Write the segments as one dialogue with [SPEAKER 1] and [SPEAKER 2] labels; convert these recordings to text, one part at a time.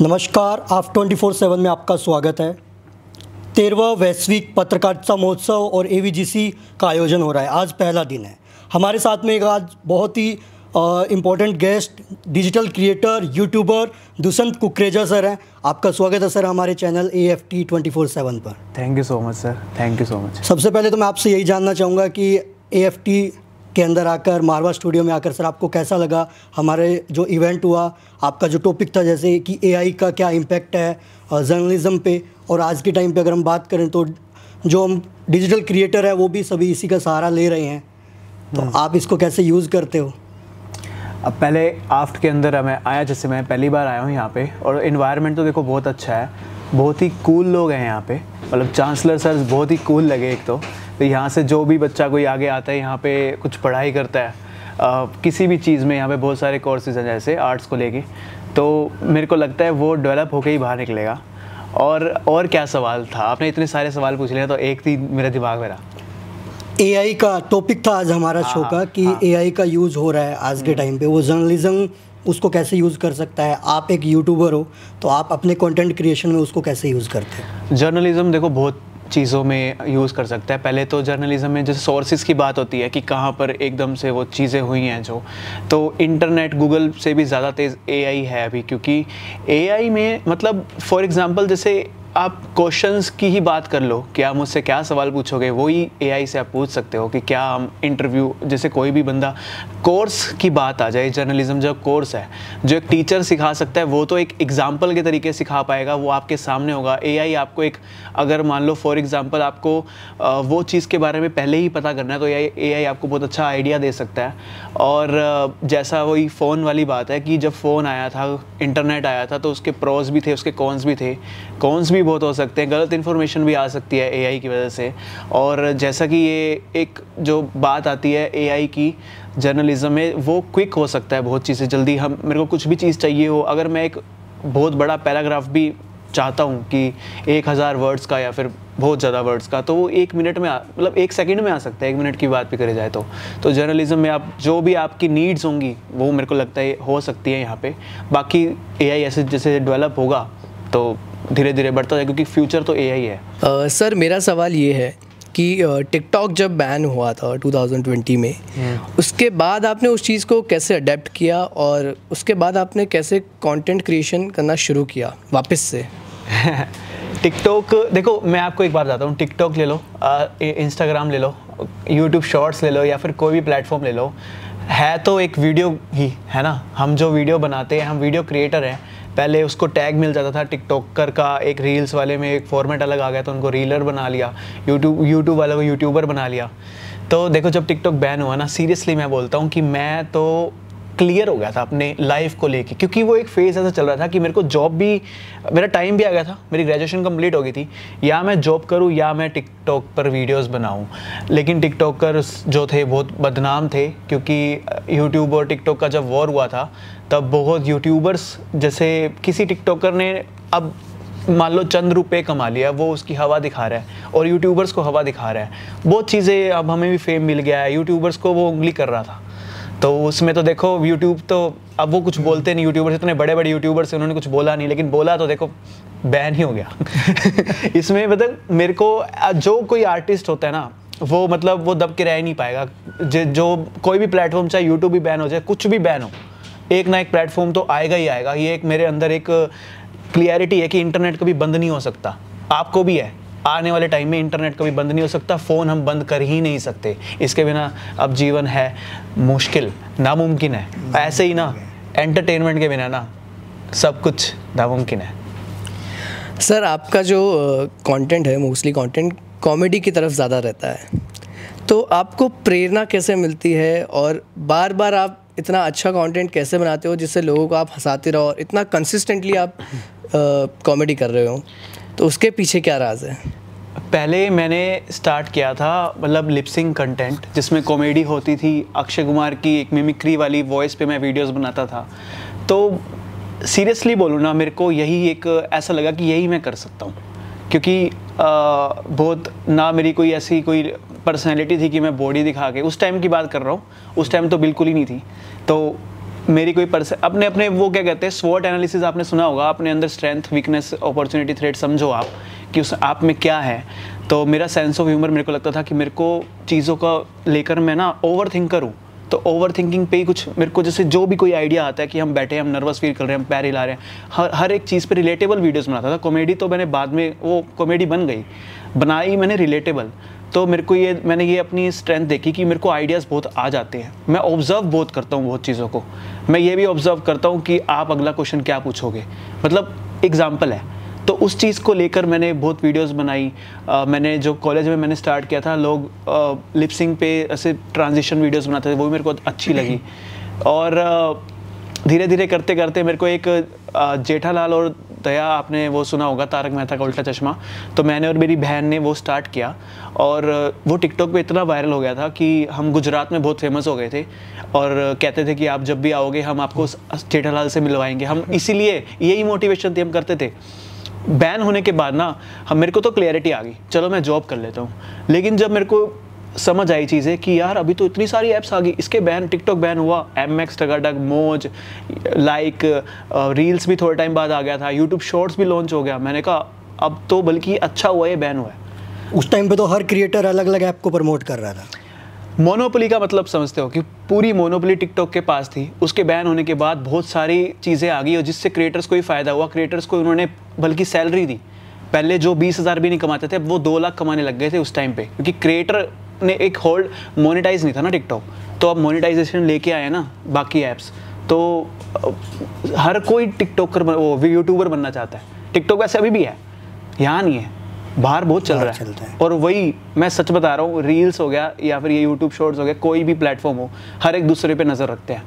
[SPEAKER 1] नमस्कार, आप 24/7 में आपका स्वागत है। 13वां वैश्विक पत्रकारिता महोत्सव और AVGC का आयोजन हो रहा है। आज पहला दिन है। हमारे साथ में एक आज बहुत ही important guest digital creator YouTuber Dushyant Kukreja sir हैं। आपका स्वागत है सर हमारे चैनल AFT 24/7 पर।
[SPEAKER 2] Thank you so much sir, thank you so much.
[SPEAKER 1] सबसे पहले तो मैं आपसे यही जानना चाहूँगा कि AFT के अंदर आकर, मारवा स्टूडियो में आकर सर आपको कैसा लगा? हमारे जो इवेंट हुआ, आपका जो टॉपिक था जैसे कि AI का क्या इम्पैक्ट है जर्नलिज्म पे, और आज के टाइम पे अगर हम बात करें तो जो हम डिजिटल क्रिएटर है वो भी सभी इसी का सहारा ले रहे हैं, तो आप इसको कैसे यूज़ करते हो?
[SPEAKER 2] अब पहले आफ्ट के अंदर मैं आया, जैसे मैं पहली बार आया हूँ यहाँ पे, और इन्वायरमेंट तो देखो बहुत अच्छा है, बहुत ही कूल लोग हैं यहाँ पे। मतलब चांसलर सर बहुत ही कूल लगे एक तो यहाँ से जो भी बच्चा कोई आगे आता है यहाँ पे कुछ पढ़ाई करता है किसी भी चीज़ में, यहाँ पे बहुत सारे कोर्सेज हैं जैसे आर्ट्स को लेके, तो मेरे को लगता है वो डेवलप होके ही बाहर निकलेगा। और क्या सवाल था? आपने इतने सारे सवाल पूछ लिया, तो एक थी मेरे दिमाग में रहा,
[SPEAKER 1] AI का टॉपिक था आज हमारा शो का कि AI का यूज़ हो रहा है आज के टाइम पे, वो जर्नलिज्म उसको कैसे यूज़ कर सकता है। आप एक यूट्यूबर हो तो आप अपने कंटेंट क्रिएशन में उसको कैसे यूज़ करते हैं?
[SPEAKER 2] जर्नलिज्म देखो बहुत चीज़ों में यूज़ कर सकता है। पहले तो जर्नलिज्म में जैसे सोर्सेज की बात होती है कि कहाँ पर एकदम से वो चीज़ें हुई हैं जो, तो इंटरनेट गूगल से भी ज़्यादा तेज़ AI है अभी, क्योंकि AI में मतलब फॉर एग्ज़ाम्पल जैसे आप क्वेश्चंस की ही बात कर लो कि आप मुझसे क्या सवाल पूछोगे, वही AI से आप पूछ सकते हो कि क्या हम इंटरव्यू, जैसे कोई भी बंदा, कोर्स की बात आ जाए, जर्नलिज्म जो कोर्स है जो एक टीचर सिखा सकता है वो तो एक एग्जाम्पल के तरीके सिखा पाएगा, वो आपके सामने होगा। AI आपको एक, अगर मान लो फॉर एग्जाम्पल आपको वो चीज़ के बारे में पहले ही पता करना है तो AI आपको बहुत अच्छा आइडिया दे सकता है। और जैसा वही फ़ोन वाली बात है कि जब फ़ोन आया था, इंटरनेट आया था, तो उसके प्रोज भी थे, उसके कॉन्स भी थे। कॉन्स भी बहुत हो सकते हैं, गलत इन्फॉर्मेशन भी आ सकती है AI की वजह से। और जैसा कि ये एक जो बात आती है AI की जर्नलिज्म में, वो क्विक हो सकता है बहुत चीज़ें जल्दी। हम, मेरे को कुछ भी चीज़ चाहिए हो, अगर मैं एक बहुत बड़ा पैराग्राफ भी चाहता हूँ कि 1000 वर्ड्स का या फिर बहुत ज़्यादा वर्ड्स का, तो वो 1 मिनट में मतलब 1 सेकंड में आ सकता है। 1 मिनट की बात भी करी जाए तो जर्नलिज्म में आप जो भी आपकी नीड्स होंगी वो मेरे को लगता है हो सकती है यहाँ पे। बाकी AI ऐसे जैसे डेवलप होगा तो धीरे धीरे बढ़ता है, क्योंकि फ्यूचर तो AI है।
[SPEAKER 3] सर मेरा सवाल ये है कि टिकटॉक जब बैन हुआ था 2020 में, उसके बाद आपने उस चीज़ को कैसे अडेप्ट किया और उसके बाद आपने कैसे कंटेंट क्रिएशन करना शुरू किया वापस से?
[SPEAKER 2] टिकटॉक देखो, मैं आपको एक बात बताता हूँ, टिकटॉक ले लो, इंस्टाग्राम ले लो, यूट्यूब शॉर्ट्स ले लो, या फिर कोई भी प्लेटफॉर्म ले लो, है तो एक वीडियो ही है ना। हम जो वीडियो बनाते हैं, हम वीडियो क्रिएटर हैं। पहले उसको टैग मिल जाता था टिकटॉकर का, एक रील्स वाले में एक फॉर्मेट अलग आ गया तो उनको रीलर बना लिया, यूट्यूब वालों को यूट्यूबर बना लिया। तो देखो जब टिकटॉक बैन हुआ ना, सीरियसली मैं बोलता हूँ कि मैं तो क्लियर हो गया था अपने लाइफ को लेके, क्योंकि वो एक फेज़ ऐसा चल रहा था कि मेरे को जॉब भी, मेरा टाइम भी आ गया था, मेरी ग्रेजुएशन कंप्लीट हो गई थी, या मैं जॉब करूँ या मैं टिकटॉक पर वीडियोस बनाऊँ। लेकिन टिकटॉकर जो थे बहुत बदनाम थे, क्योंकि यूट्यूब और टिकटॉक का जब वॉर हुआ था तब बहुत यूट्यूबर्स, जैसे किसी टिकटॉकर ने अब मान लो चंद रुपये कमा लिया, वो उसकी हवा दिखा रहा है और यूट्यूबर्स को हवा दिखा रहा है। बहुत चीज़ें, अब हमें भी फेम मिल गया है, यूट्यूबर्स को वो उंगली कर रहा था। तो उसमें तो देखो यूट्यूब तो अब वो कुछ बोलते नहीं, यूट्यूबर्स इतने बड़े बड़े यूट्यूबर्स, उन्होंने कुछ बोला नहीं, लेकिन बोला तो देखो बैन ही हो गया। इसमें मतलब मेरे को जो कोई आर्टिस्ट होता है ना, वो मतलब वो दब के रह नहीं पाएगा। जो कोई भी प्लेटफॉर्म, चाहे यूट्यूब भी बैन हो जाए, कुछ भी बैन हो, एक ना एक प्लेटफॉर्म तो आएगा ही आएगा। ये एक मेरे अंदर एक क्लियरिटी है कि इंटरनेट कभी बंद नहीं हो सकता। आपको भी है, आने वाले टाइम में इंटरनेट कभी बंद नहीं हो सकता, फ़ोन हम बंद कर ही नहीं सकते। इसके बिना अब जीवन है मुश्किल, नामुमकिन है। ऐसे ही ना एंटरटेनमेंट के बिना ना सब कुछ नामुमकिन है।
[SPEAKER 3] सर आपका जो कंटेंट है, मोस्टली कंटेंट कॉमेडी की तरफ ज़्यादा रहता है, तो आपको प्रेरणा कैसे मिलती है और बार बार आप इतना अच्छा कंटेंट कैसे बनाते हो जिससे लोगों को आप हंसाते रहो और इतना कंसिस्टेंटली आप कॉमेडी कर रहे हो, तो उसके पीछे क्या राज है?
[SPEAKER 2] पहले मैंने स्टार्ट किया था मतलब लिपसिंग कंटेंट, जिसमें कॉमेडी होती थी। अक्षय कुमार की एक मिमिक्री वाली वॉइस पे मैं वीडियोस बनाता था। तो सीरियसली बोलूँ ना, मेरे को यही एक ऐसा लगा कि यही मैं कर सकता हूँ, क्योंकि बहुत ना मेरी कोई ऐसी कोई पर्सनैलिटी थी कि मैं बॉडी दिखा के, उस टाइम की बात कर रहा हूँ, उस टाइम तो बिल्कुल ही नहीं थी। तो मेरी कोई अपने अपने वो क्या कहते हैं स्वॉट एनालिसिस आपने सुना होगा, अपने अंदर स्ट्रेंथ, वीकनेस, अपॉर्चुनिटी, थ्रेट समझो आप कि उस आप में क्या है। तो मेरा सेंस ऑफ ह्यूमर, मेरे को लगता था कि मेरे को चीज़ों का लेकर मैं ना ओवर थिंक करूँ, तो ओवर थिंकिंग पे ही कुछ मेरे को, जैसे जो भी कोई आइडिया आता है कि हम बैठे हैं, हम नर्वस फील कर रहे हैं, हम पैर हिला रहे हैं, हर एक चीज़ पे रिलेटेबल वीडियोस बनाता था। कॉमेडी तो मैंने बाद में, वो कॉमेडी बन गई, बनाई मैंने रिलेटेबल। तो मेरे को मैंने ये अपनी स्ट्रेंथ देखी कि मेरे को आइडियाज़ बहुत आ जाते हैं। मैं ऑब्ज़र्व बहुत करता हूँ बहुत चीज़ों को। मैं ये भी ऑब्ज़र्व करता हूँ कि आप अगला क्वेश्चन क्या पूछोगे, मतलब एग्जाम्पल है। तो उस चीज़ को लेकर मैंने बहुत वीडियोस बनाई। मैंने जो कॉलेज में मैंने स्टार्ट किया था, लोग लिपसिंग पे ऐसे ट्रांजिशन वीडियोस बनाते थे, वो भी मेरे को अच्छी लगी। और धीरे धीरे करते करते मेरे को एक जेठालाल और दया, आपने वो सुना होगा, तारक मेहता का उल्टा चश्मा, तो मैंने और मेरी बहन ने वो स्टार्ट किया। और वो टिकटॉक पे इतना वायरल हो गया था कि हम गुजरात में बहुत फेमस हो गए थे और कहते थे कि आप जब भी आओगे हम आपको जेठालाल से मिलवाएंगे। हम इसीलिए, यही मोटिवेशन थी, हम करते थे। बैन होने के बाद ना मेरे को तो क्लियरिटी आ गई, चलो मैं जॉब कर लेता हूँ। लेकिन जब मेरे को समझ आई चीज़ें कि यार अभी तो इतनी सारी ऐप्स आ गई, इसके बैन, टिकटॉक बैन हुआ, MX, टगाटक, मौज, लाइक, रील्स भी थोड़े टाइम बाद आ गया था, यूट्यूब शॉर्ट्स भी लॉन्च हो गया। मैंने कहा अब तो बल्कि अच्छा हुआ ये बैन हुआ है।
[SPEAKER 1] उस टाइम पे तो हर क्रिएटर अलग अलग ऐप को प्रमोट कर रहा था।
[SPEAKER 2] मोनोपोली का मतलब समझते हो कि पूरी मोनोपोली टिकटॉक के पास थी। उसके बैन होने के बाद बहुत सारी चीज़ें आ गई और जिससे क्रिएटर्स को ही फ़ायदा हुआ। क्रिएटर्स को उन्होंने बल्कि सैलरी दी। पहले जो 20,000 भी नहीं कमाते थे, अब वो 2 लाख कमाने लग गए थे उस टाइम पे, क्योंकि क्रिएटर ने एक होल्ड, मोनेटाइज नहीं था ना टिकटॉक। तो अब मोनेटाइजेशन लेके आए ना बाकी ऐप्स, तो हर कोई टिकटॉकर, वो यूट्यूबर बनना चाहता है। टिकटॉक वैसे अभी भी है, यहाँ नहीं है, बाहर बहुत चल रहा है। और वही मैं सच बता रहा हूँ, रील्स हो गया या फिर ये यूट्यूब शॉर्ट्स हो गया, कोई भी प्लेटफॉर्म हो, हर एक दूसरे पे नज़र रखते हैं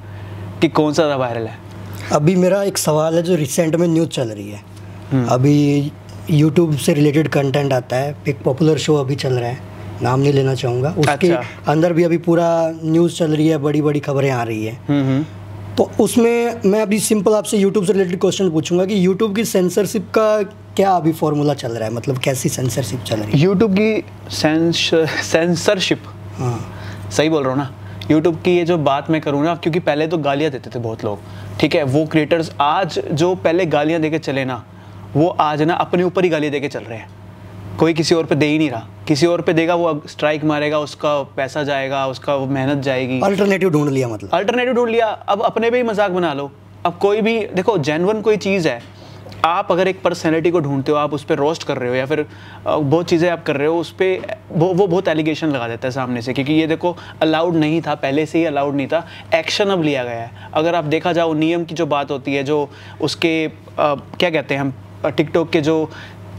[SPEAKER 2] कि कौन सा ज़्यादा वायरल है।
[SPEAKER 1] अभी मेरा एक सवाल है, जो रिसेंट में न्यूज़ चल रही है, अभी यूट्यूब से रिलेटेड कंटेंट आता है, एक पॉपुलर शो अभी चल रहा है, नाम नहीं लेना चाहूँगा, उसके अंदर भी अभी पूरा न्यूज़ चल रही है, बड़ी बड़ी खबरें आ रही है। तो उसमें मैं अभी सिंपल आपसे यूट्यूब से रिलेटेड क्वेश्चन पूछूंगा कि यूट्यूब की सेंसरशिप का क्या अभी फॉर्मूला चल रहा है, मतलब कैसी सेंसरशिप चल रही है
[SPEAKER 2] यूट्यूब की? सेंसरशिप,
[SPEAKER 1] हाँ
[SPEAKER 2] सही बोल रहा हूँ ना। यूट्यूब की ये जो बात मैं करूँ ना, क्योंकि पहले तो गालियाँ देते थे बहुत लोग, ठीक है, वो क्रिएटर्स आज जो पहले गालियाँ दे के चले ना, वो आज ना अपने ऊपर ही गालियाँ दे के चल रहे हैं। कोई किसी और पे दे ही नहीं रहा। किसी और पे देगा वो स्ट्राइक मारेगा, उसका पैसा जाएगा, उसका वो मेहनत जाएगी।
[SPEAKER 1] अल्टरनेटिव ढूंढ लिया, मतलब
[SPEAKER 2] अल्टरनेटिव ढूंढ लिया। अब अपने पे ही मजाक बना लो। अब कोई भी देखो, जेन्युइन कोई चीज़ है, आप अगर एक पर्सनैलिटी को ढूंढते हो, आप उस पर रोस्ट कर रहे हो या फिर बहुत चीज़ें आप कर रहे हो, उस पर वो बहुत एलिगेशन लगा देता है सामने से, क्योंकि ये देखो अलाउड नहीं था, पहले से ही अलाउड नहीं था, एक्शन अब लिया गया है। अगर आप देखा जाओ, नियम की जो बात होती है, जो उसके क्या कहते हैं हम, टिकटॉक के जो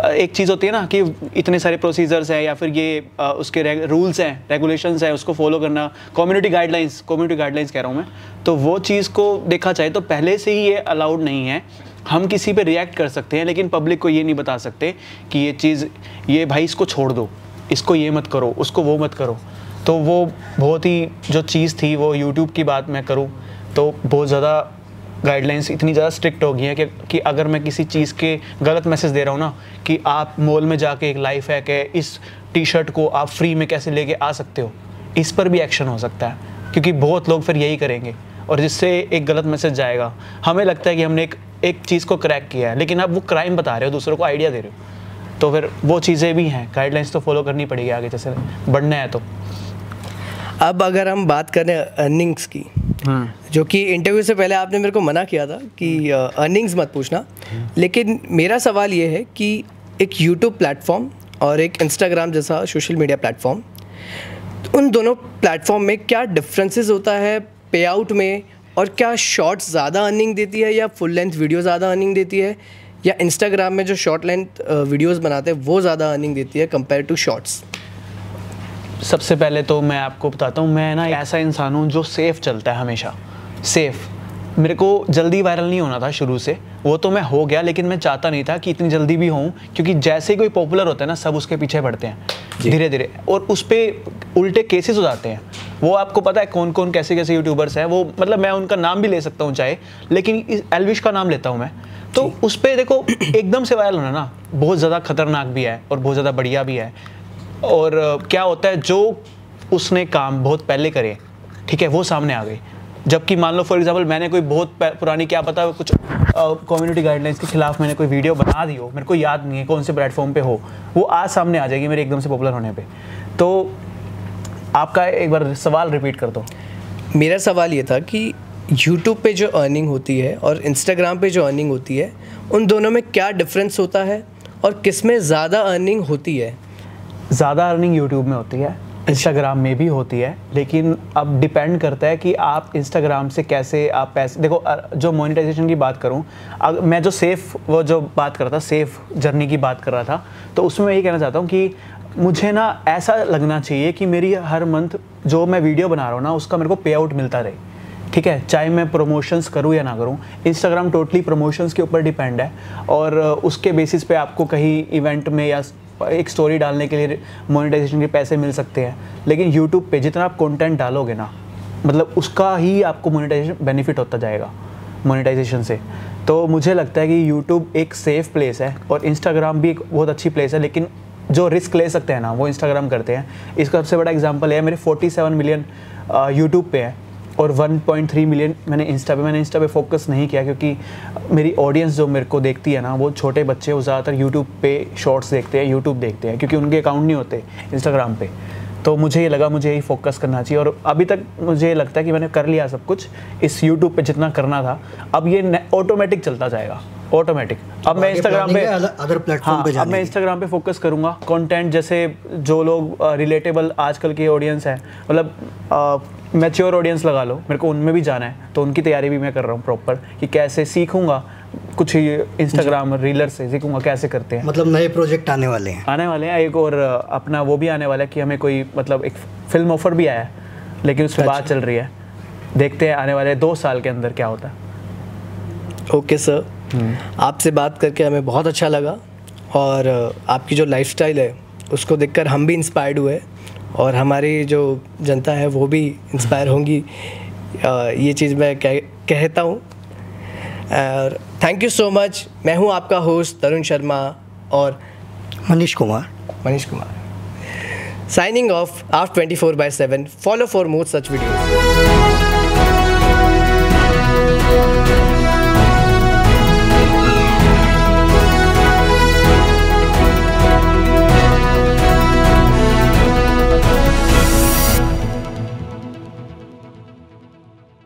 [SPEAKER 2] एक चीज़ होती है ना कि इतने सारे प्रोसीजर्स हैं या फिर ये उसके रूल्स हैं, रेगुलेशंस हैं, उसको फॉलो करना, कम्युनिटी गाइडलाइंस कह रहा हूँ मैं, तो वो चीज़ को देखा जाए तो पहले से ही ये अलाउड नहीं है। हम किसी पे रिएक्ट कर सकते हैं, लेकिन पब्लिक को ये नहीं बता सकते कि ये चीज़, ये भाई इसको छोड़ दो, इसको ये मत करो, उसको वो मत करो। तो वो बहुत ही जो चीज़ थी, वो यूट्यूब की बात मैं करूँ तो बहुत ज़्यादा गाइडलाइंस इतनी ज़्यादा स्ट्रिक्ट हो गई हैं कि अगर मैं किसी चीज़ के गलत मैसेज दे रहा हूँ ना, कि आप मॉल में जाके एक लाइफ हैक है, इस टी-शर्ट को आप फ्री में कैसे लेके आ सकते हो, इस पर भी एक्शन हो सकता है, क्योंकि बहुत लोग फिर यही करेंगे और जिससे एक गलत मैसेज जाएगा। हमें लगता है कि हमने एक चीज़ को क्रैक किया है, लेकिन आप वो क्राइम बता रहे हो, दूसरों को आइडिया दे रहे हो, तो फिर वो चीज़ें भी हैं। गाइडलाइंस तो फॉलो करनी पड़ेगी आगे जैसे बढ़ना है। तो
[SPEAKER 3] अब अगर हम बात करें अर्निंग्स की, जो कि इंटरव्यू से पहले आपने मेरे को मना किया था कि अर्निंग्स मत पूछना, लेकिन मेरा सवाल ये है कि एक यूट्यूब प्लेटफॉर्म और एक इंस्टाग्राम जैसा सोशल मीडिया प्लेटफॉर्म, उन दोनों प्लेटफॉर्म में क्या डिफरेंसेस होता है पे आउट में, और क्या शॉर्ट्स ज़्यादा अर्निंग देती है या फुल लेंथ वीडियो ज़्यादा अर्निंग देती है, या इंस्टाग्राम में जो शॉर्ट लेंथ वीडियोज़ बनाते हैं वो ज़्यादा अर्निंग देती है कंपेयर टू शॉर्ट्स?
[SPEAKER 2] सबसे पहले तो मैं आपको बताता हूँ, मैं ना ऐसा इंसान हूँ जो सेफ़ चलता है हमेशा, सेफ़। मेरे को जल्दी वायरल नहीं होना था शुरू से, वो तो मैं हो गया, लेकिन मैं चाहता नहीं था कि इतनी जल्दी भी होऊं, क्योंकि जैसे ही कोई पॉपुलर होता है ना, सब उसके पीछे बढ़ते हैं धीरे धीरे, और उस पर उल्टे केसेस हो जाते हैं। वो आपको पता है कौन कौन कैसे कैसे यूट्यूबर्स हैं, वो मतलब मैं उनका नाम भी ले सकता हूँ चाहे, लेकिन एल्विश का नाम लेता हूँ मैं। तो उस पर देखो एकदम से वायरल होना ना बहुत ज़्यादा खतरनाक भी है और बहुत ज़्यादा बढ़िया भी है। और क्या होता है, जो उसने काम बहुत पहले करे, ठीक है, वो सामने आ गई, जबकि मान लो फॉर एग्जांपल मैंने कोई बहुत पुरानी क्या पता कुछ कम्युनिटी गाइडलाइंस के खिलाफ मैंने कोई वीडियो बना दी हो, मेरे को याद नहीं है कौन से प्लेटफॉर्म पे हो, वो आज सामने आ जाएगी मेरे एकदम से पॉपुलर होने पे। तो आपका एक बार सवाल रिपीट कर दो।
[SPEAKER 3] मेरा सवाल ये था कि यूट्यूब पे जो अर्निंग होती है और इंस्टाग्राम पे जो अर्निंग होती है, उन दोनों में क्या डिफरेंस होता है और किस में ज़्यादा अर्निंग होती है?
[SPEAKER 2] ज़्यादा अर्निंग यूट्यूब में होती है, इंस्टाग्राम में भी होती है, लेकिन अब डिपेंड करता है कि आप इंस्टाग्राम से कैसे आप पैसे, देखो जो मोनेटाइजेशन की बात करूं, मैं जो वो जो बात कर रहा था, सेफ जर्नी की बात कर रहा था, तो उसमें मैं ये कहना चाहता हूं कि मुझे ना ऐसा लगना चाहिए कि मेरी हर मंथ जो मैं वीडियो बना रहा हूँ ना उसका मेरे को पे आउट मिलता रहे, ठीक है, चाहे मैं प्रमोशंस करूँ या ना करूँ। इंस्टाग्राम टोटली प्रमोशंस के ऊपर डिपेंड है और उसके बेसिस पे आपको कहीं इवेंट में या एक स्टोरी डालने के लिए मोनेटाइजेशन के पैसे मिल सकते हैं, लेकिन यूट्यूब पे जितना आप कंटेंट डालोगे ना, मतलब उसका ही आपको मोनेटाइजेशन बेनिफिट होता जाएगा मोनेटाइजेशन से। तो मुझे लगता है कि यूट्यूब एक सेफ़ प्लेस है और इंस्टाग्राम भी एक बहुत अच्छी प्लेस है, लेकिन जो रिस्क ले सकते हैं ना वो इंस्टाग्राम करते हैं। इसका सबसे बड़ा एग्जांपल है, मेरे 47 मिलियन यूट्यूब पे है और 1.3 मिलियन मैंने इंस्टा पे फोकस नहीं किया, क्योंकि मेरी ऑडियंस जो मेरे को देखती है ना वो छोटे बच्चे, वो ज़्यादातर यूट्यूब पे शॉर्ट्स देखते हैं, यूट्यूब देखते हैं, क्योंकि उनके अकाउंट नहीं होते इंस्टाग्राम पे। तो मुझे ये लगा मुझे यही फोकस करना चाहिए और अभी तक मुझे लगता है कि मैंने कर लिया सब कुछ इस यूट्यूब पे जितना करना था। अब ये ऑटोमेटिक चलता जाएगा, ऑटोमेटिक। अब मैं इंस्टाग्राम पे
[SPEAKER 1] अदर प्लेटफॉर्म पे
[SPEAKER 2] अब मैं इंस्टाग्राम पे फोकस करूँगा। कंटेंट जैसे जो लोग रिलेटेबल आजकल की ऑडियंस है, मतलब मैच्योर ऑडियंस लगा लो, मेरे को उनमें भी जाना है, तो उनकी तैयारी भी मैं कर रहा हूँ प्रॉपर कि कैसे सीखूंगा, कुछ इंस्टाग्राम रीलर से सीखूंगा कैसे करते हैं।
[SPEAKER 1] मतलब नए प्रोजेक्ट आने वाले हैं
[SPEAKER 2] एक और अपना वो भी आने वाला है कि हमें कोई मतलब एक फिल्म ऑफर भी आया है, लेकिन उस पर बात चल रही है, देखते हैं आने वाले 2 साल के अंदर क्या होता है।
[SPEAKER 3] ओके सर, आपसे बात करके हमें बहुत अच्छा लगा और आपकी जो लाइफस्टाइल है उसको देखकर हम भी इंस्पायर्ड हुए और हमारी जो जनता है वो भी इंस्पायर होंगी, ये चीज़ मैं कहता हूँ। और थैंक यू सो मच। मैं हूँ आपका होस्ट तरुण शर्मा और
[SPEAKER 1] Manish Kumar
[SPEAKER 3] signing off after 24/7। Follow for more such videos.